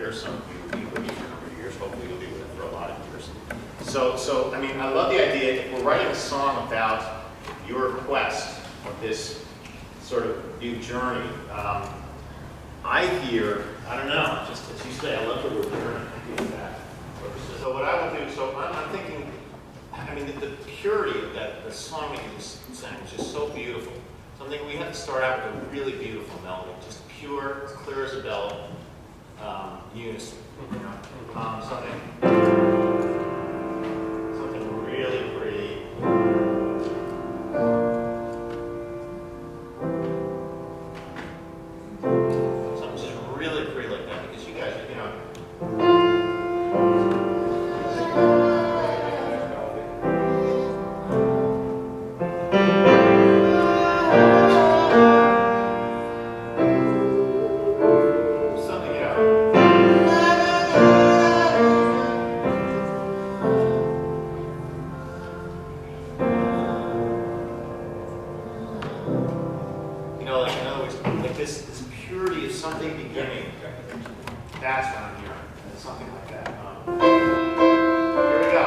years. Some of you will be with me for a number of years. Hopefully you'll be with me for a lot of years. So I mean, I love the idea. If we're writing a song about your quest of this sort of new journey, I hear, I don't know, just as you say, I love the word journey. I feel that. So what I will do, so I'm thinking, I mean, the purity of the song that you just sang was just so beautiful. So I'm thinking we have to start out with a really beautiful melody, just pure, clear as a bell, unison. You know? Something really pretty. Something just really pretty like that, because you guys, you know. This purity of something beginning. That's what I'm hearing. Something like that. Here we go.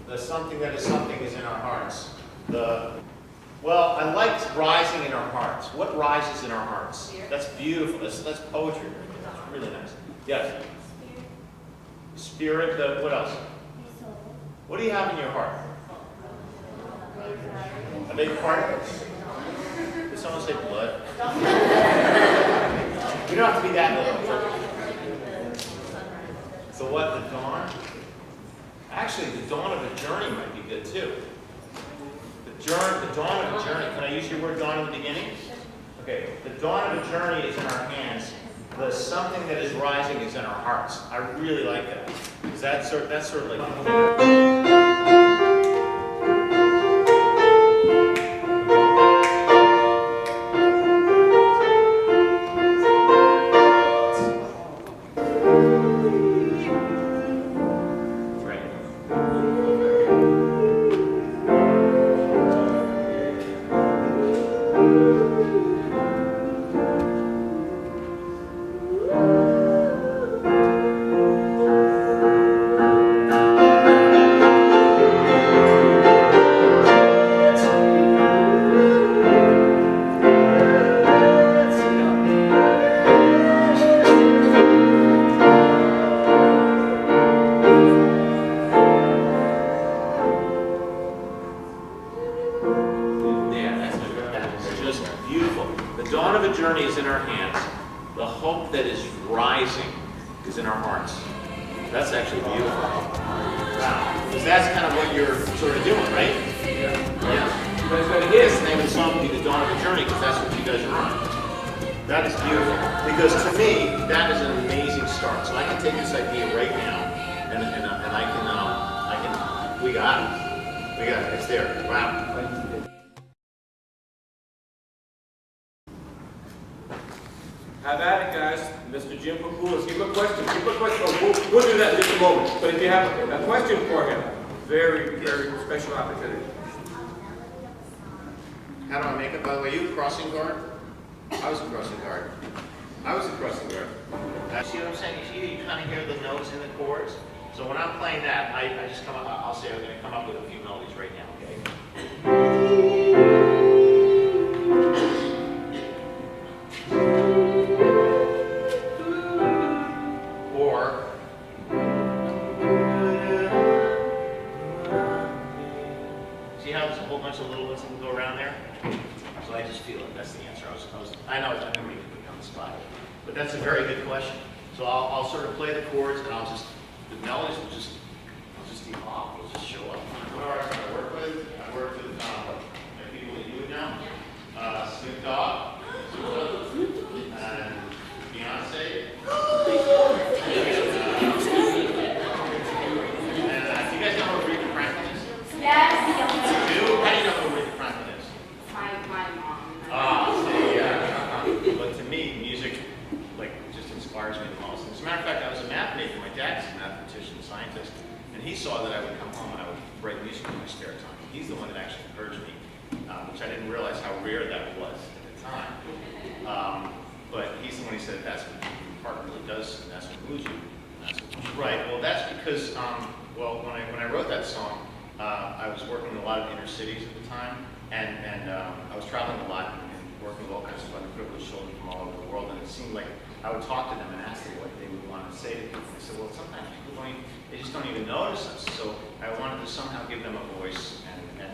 The something that is something is in our hearts. Well, I liked rising in our hearts. What rises in our hearts? That's beautiful. That's poetry right there. That's really nice. Yes? Spirit, what else? What do you have in your heart? A big part? Did someone say blood? You don't have to be that little. So what, the dawn? Actually, the dawn of a journey might be good too. The dawn of a journey. Can I use your word dawn in the beginning? Okay, the dawn of a journey is in our hands. The something that is rising is in our hearts. I really like that. Because that's sort of like... That's actually beautiful. Wow. Because that's kind of what you're sort of doing, right? Yeah. You guys got to get it. The name of the song would be The Dawn of a Journey, because that's what you guys are on. That is beautiful. Because to me, that is an amazing start. So I can take this idea right now, and I can, we got it. We got it. It's there. Wow. Have at it, guys. Mr. Jim Papoulis, give him a question. Give him a question. Oh, we'll do that in just a moment. But if you have a question for him, very, very special opportunity. How do I make it? By the way, you a crossing guard? I was a crossing guard. I was a crossing guard. See what I'm saying? You kind of hear the notes in the chords. So when I'm playing that, I just come up, I'll say I'm going to come up with a few melodies right now, okay? Or, see how there's a whole bunch of little ones that can go around there? So I just feel it. That's the answer. I know I'm going to make it on the spot. But that's a very good question. So I'll sort of play the chords, and the melodies will just evolve. Will just show up. What artists I work with? I work with people that you would know. Snoop Dogg, and Beyonce. And do you guys know who Aretha Franklin is? Yes. You do? How do you know who Aretha Franklin is? My mom. But to me, music just inspires me the most. As a matter of fact, I was a math major. My dad's a mathematician, scientist, and he saw that I would come home and I would write music in my spare time. He's the one that actually encouraged me, which I didn't realize how rare that was at the time. But he's the one who said that's what heart really does, and that's what moves you. Right. Well, that's because when I wrote that song, I was working in a lot of inner cities at the time, and I was traveling a lot and working with all kinds of underprivileged children from all over the world, and it seemed like I would talk to them and ask them what they would want to say to people. I said, well, sometimes people they just don't even notice us. So I wanted to somehow give them a voice, and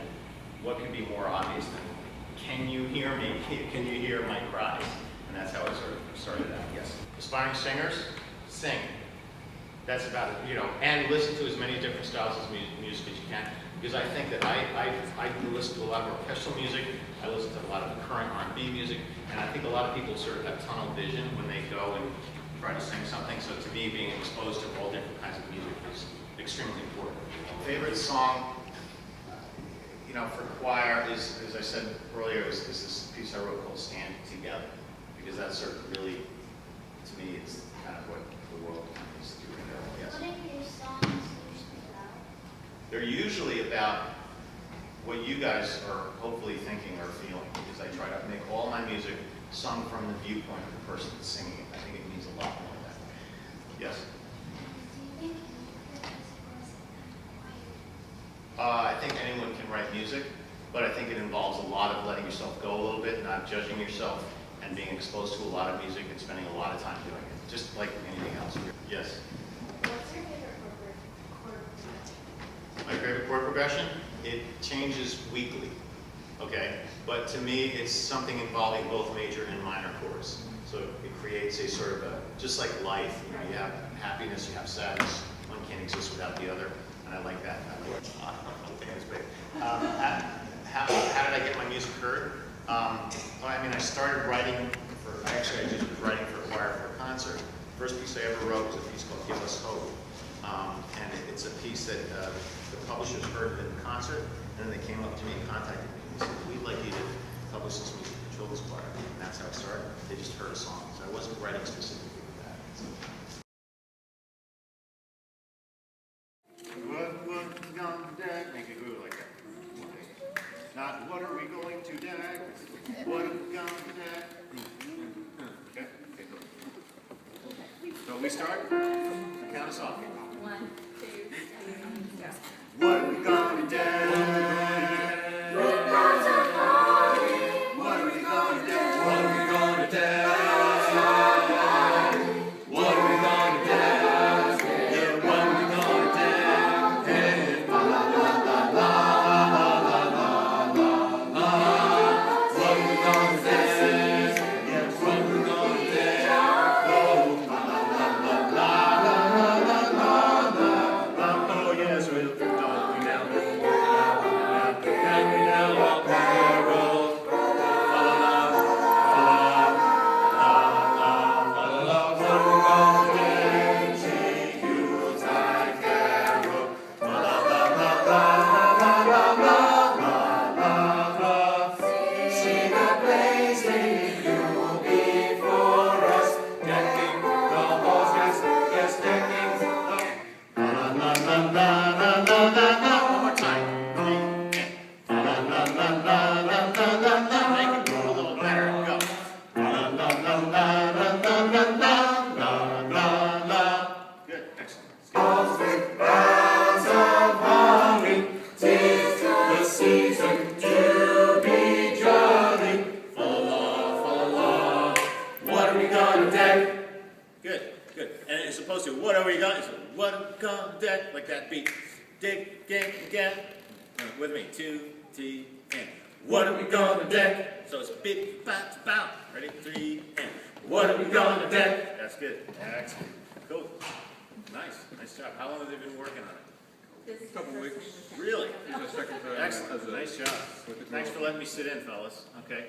what could be more obvious than, can you hear me? Can you hear my cries? And that's how I sort of started out, yes. Aspiring singers, sing. That's about it, and listen to as many different styles of music as you can. Because I think that I listen to a lot of orchestral music, I listen to a lot of the current R&B music, and I think a lot of people sort of have tunnel vision when they go and try to sing something. So to me, being exposed to all different kinds of music is extremely important. Favorite song, for choir is, as I said earlier, is this piece I wrote called Stand Together. Because that's sort of really, to me, it's kind of what the world is doing there. Yes. What are your songs usually about? They're usually about what you guys are hopefully thinking or feeling, because I try to make all my music sung from the viewpoint of the person that's singing it. I think it means a lot more than that. Yes? I think anyone can write music, but I think it involves a lot of letting yourself go a little bit, not judging yourself, and being exposed to a lot of music and spending a lot of time doing it, just like anything else. Yes? What's your favorite chord progression? My favorite chord progression? It changes weekly, okay? But to me, it's something involving both major and minor chords. So it creates a sort of just like life, you have happiness, you have sadness. One can't exist without the other, and I like that. How did I get my music heard? I started writing I just was writing for a choir for a concert. First piece I ever wrote was a piece called Give Us Hope. And it's a piece that the publishers heard at the concert, and then they came up to me and contacted me and said, we'd like you to publish this music for children's choir. And that's how it started. They just heard a song. So I wasn't writing specifically for that. What we gonna do? Make it groove like that. Not what are we going to do? What are we gonna do? Okay, cool. So we start? Count us off. 1, 2, 3, go. What are we gonna do? What are we gonna do? What are we gonna do? What are we gonna do? Yeah, what are we gonna do? Hey, la la la la la la la la la la. What are we gonna do? Yeah, what are we gonna do? Oh, la la la la la la la la la. what are we gonna, so what are we gonna deck, like that beat. Dig, gang, again. With me, 2, T, and. What are we gonna deck? So it's big, bounce, bounce. Ready, 3, and. What are we gonna deck? That's good. Excellent. Cool. Nice. Nice job. How long have they been working on it? This is Couple the first weeks. thing. Really? This is the second time. Excellent. as a- Nice job. with the Thanks group. for letting me sit in, fellas. Okay.